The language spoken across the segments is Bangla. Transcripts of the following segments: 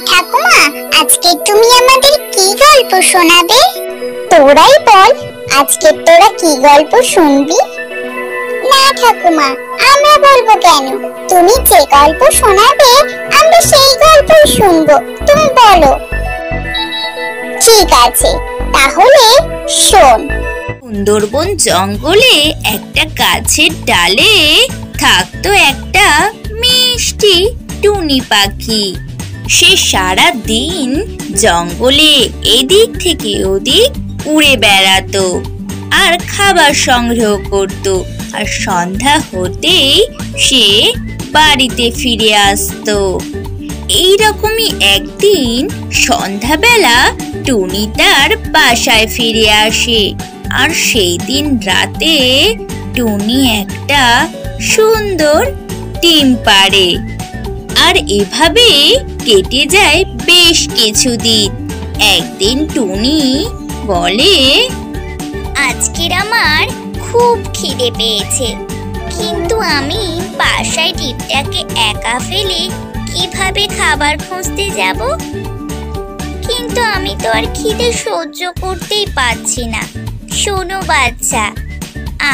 ঠাকুমা, আজকে তুমি আমাদের কি গল্প শোনাবে? তোরাই বল, আজকে তোরা কি গল্প শুনবি? না ঠাকুমা, আমরা বলবো কেন? তুমি যে গল্প শোনাবে আমরা সেই গল্পই শুনবো, তুমি বলো। ঠিক আছে, তাহলে শোন। সুন্দরবন জঙ্গলে একটা গাছের ডালে থাকতো একটা মিষ্টি টুনি পাখি। সে সারা দিন জঙ্গলে এদিক থেকে ওদিক উড়ে বেড়াতো আর খাবার সংগ্রহ করত। আর সন্ধ্যা হতেই সে বাড়িতে ফিরে আসতো। এইরকমই একদিন সন্ধ্যাবেলা টুনি তার বাসায় ফিরে আসে। আর সেই দিন রাতে টুনি একটা সুন্দর ডিম পাড়ে। আর এভাবে কেটে যায় বেশ কিছুদিন। একদিন টুনি বলে, আজকের আমার খুব খিদে পেয়েছে, কিন্তু আমি বাসায় ডিমটাকে একা ফেলে কিভাবে খাবার খুঁজতে যাব? কিন্তু আমি তো আর খিদে সহ্য করতেই পারছি না। শোনো বাচ্চা,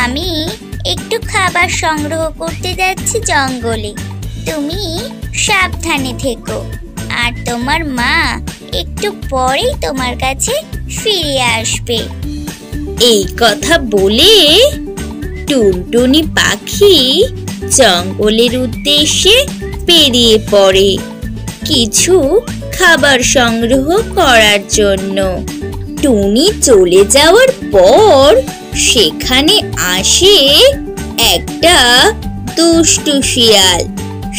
আমি একটু খাবার সংগ্রহ করতে যাচ্ছি জঙ্গলে, তুমি সাবধানে থেকো। আর তোমার মা একটু পরেই তোমার কাছে ফিরে আসবে। এই কথা বলে টুনটুনি পাখি জঙ্গলের উদ্দেশ্যে বেরিয়ে পড়ে কিছু খাবার সংগ্রহ করার জন্য। টুনি চলে যাওয়ার পর সেখানে আসে একটা দুষ্টু শিয়াল।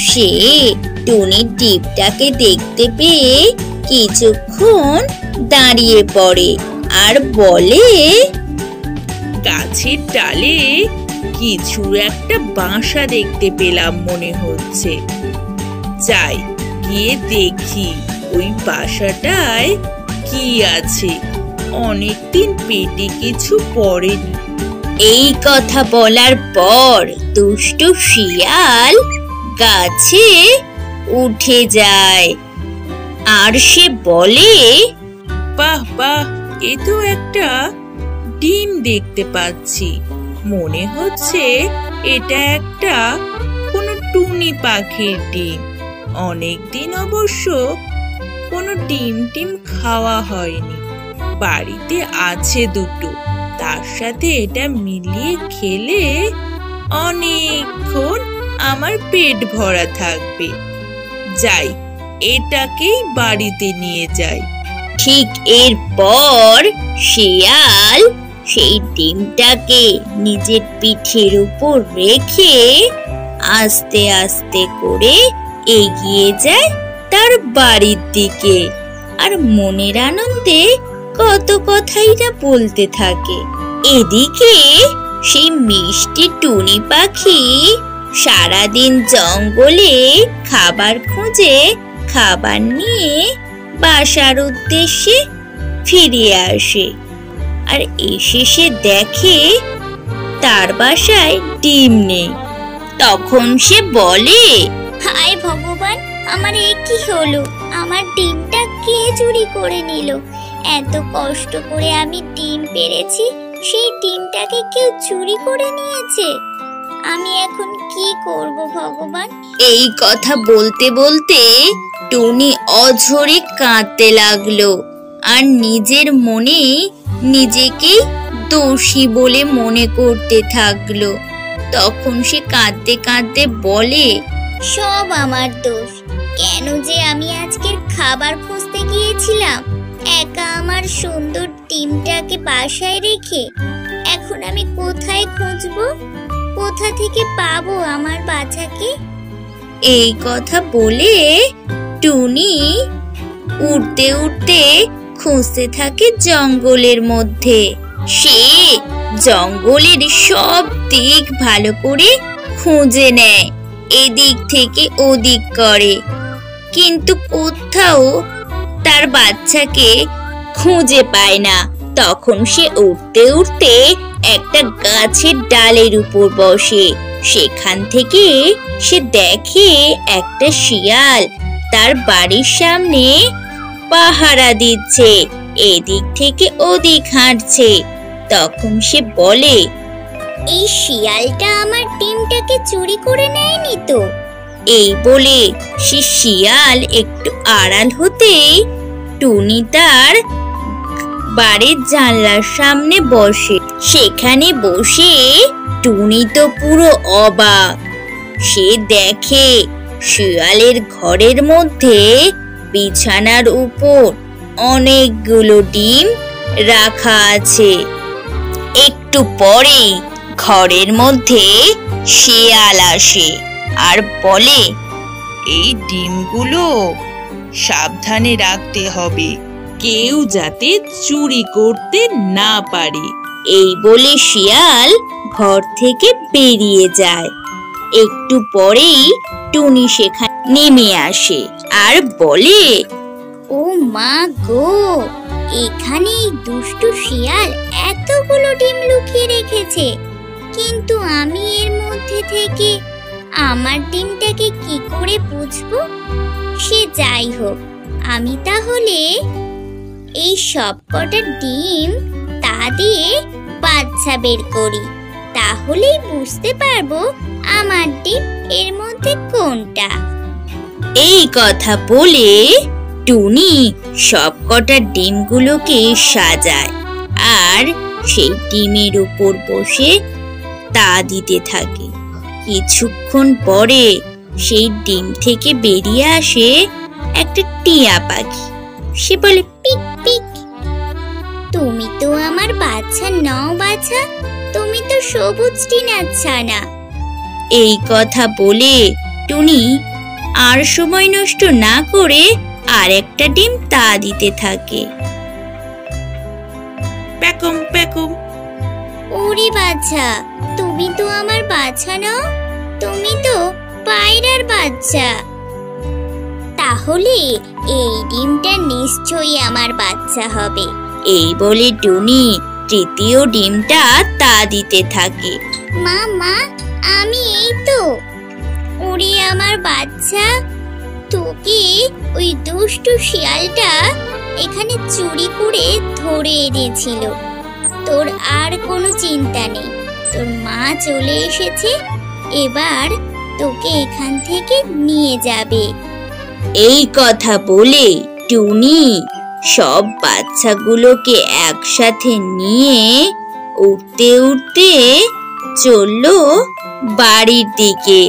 সে টুনির ডিমটাকে দেখতে পেয়ে কিছুক্ষণ দাঁড়িয়ে পড়ে আর বলে, গাছের ডালে কিছু একটা বাসা দেখতে পেলাম মনে হচ্ছে। যাই গিয়ে দেখি ওই বাসাটায় কি আছে, অনেকদিন পেটে কিছু পড়েনি। এই কথা বলার পর দুষ্টু শিয়াল গাছে উঠে যায় আর সে বলে, বাহ বাহ, এ তো একটা ডিম দেখতে পাচ্ছি। মনে হচ্ছে এটা একটা কোনো টুনি পাখির ডিম। অনেকদিন অবশ্য কোনো ডিম খাওয়া হয়নি। বাড়িতে আছে দুটো, তার সাথে এটা মিলিয়ে খেলে অনেকক্ষণ আমার পেট ভরা থাকবে। যাই, এটাকেই বাড়িতে নিয়ে যাই। ঠিক এরপর শিয়াল সেই ডিমটাকে নিজের পিঠের উপর রেখে আস্তে আস্তে করে এগিয়ে যায় তার বাড়ির দিকে। আর মনের আনন্দে কত কথাই না বলতে থাকে। এদিকে সেই মিষ্টি টুনি পাখি সারাদিন জঙ্গলে খাবার খুঁজে খাবার নিয়ে বাসার উদ্দেশ্যে ফিরে আসে। আর এসে সে দেখে তার বাসায় ডিম নেই। তখন সে বলে, হায় ভগবান, আমার এ কি হলো? আমার ডিমটা কে চুরি করে নিল? এত কষ্ট করে আমি ডিম পেড়েছি, সেই ডিমটাকে কেউ চুরি করে নিয়েছে। আমি এখন কি করব ভগবান? এই কথা বলতে বলতে টুনি অঝরে কাঁদতে লাগলো আর নিজের মনে নিজেকে দোষী বলে মনে করতে থাকলো। তখন সে কাঁদতে কাঁদতে বলে, সব আমার দোষ। কেন যে আমি আজকের খাবার খুঁজতে গিয়েছিলাম একা আমার সুন্দর ডিমটাকে বাসায় রেখে। এখন আমি কোথায় খুঁজবো? কোথা থেকে পাবো আমার বাচ্চাকে? এই কথা বলে টুনি উড়তে উড়তে খুঁজতে থাকে জঙ্গলের মধ্যে। সে জঙ্গলের সব দিক ভালো করে খুঁজে নেয়, এদিক থেকে ওদিক করে, কিন্তু কোথাও তার বাচ্চাকে খুঁজে পায় না। তখন সে উঠতে উঠতে একটা গাছের ডালের উপর বসে। সেখান থেকে সে দেখে একটা শিয়াল তার বাড়ির সামনে পাহারা দিচ্ছে, এদিক থেকে ওদিক হাঁটছে। তখন সে বলে, এই শিয়ালটা আমার ডিমটাকে চুরি করে নেয়নি তো? এই বলে সে শিয়াল একটু আড়াল হতেই টুনি তার বাড়ির জানলার সামনে বসে। সেখানে বসে টুনি তো পুরো অবাক। সে দেখে শিয়ালের ঘরের মধ্যে বিছানার উপর অনেকগুলো ডিম রাখা আছে। একটু পরেই ঘরের মধ্যে শিয়াল আসে আর বলে, এই ডিমগুলো সাবধানে রাখতে হবে, কেউ যাতে চুরি করতে না পারে। এই বলে শিয়াল ঘর থেকে বেরিয়ে যায়। একটু পরেই টুনি সেখানে নেমে আসে আর বলে, ও মা গো, এখানে এই দুষ্টু শিয়াল এতগুলো ডিম লুকিয়ে রেখেছে, কিন্তু আমি এর মধ্যে থেকে আমার ডিমটাকে কি করে বুঝবো? সে যাই হোক, আমি তাহলে এই সব কটা ডিম তা দিয়ে বাচ্চা বের করি, তাহলেই বুঝতে পারবো আমার ডিম এর মধ্যে কোনটা। এই কথা বলে টুনি সবকটা ডিমগুলোকে সাজায় আর সেই ডিমের উপর বসে তা দিতে থাকে। কিছুক্ষণ পরে সেই ডিম থেকে বেরিয়ে আসে একটা টিয়া পাখি। সে বলে, পিক পিক, তুমি তো আমার বাচ্চা নও বাছা, তুমি তো সবুজ টিনার ছানা। এই কথা বলে টুনি আর সময় নষ্ট না করে আর একটা ডিম তা দিতে থাকে। প্যাকম প্যাকম। ওরে বাচ্চা, তুমি তো আমার বাচ্চা নও, তুমি তো পায়রার বাচ্চা। তাহলে এই ডিমটা নিশ্চয়ই আমার বাচ্চা হবে। এই বলে টুনি তৃতীয় ডিমটা তা দিতে থাকে। মা মা, আমি এই তো। ওরে আমার বাচ্চা, তোকে ওই দুষ্টু শিয়ালটা এখানে চুরি করে ধরে এনেছিল। তোর আর কোনো চিন্তা নেই, তোর মা চলে এসেছে, এবার তোকে এখান থেকে নিয়ে যাবে। এই কথা বলে টুনি সব বাচ্চাগুলোকে একসাথে নিয়ে উঠতে উঠতে চলল বাড়ির দিকে।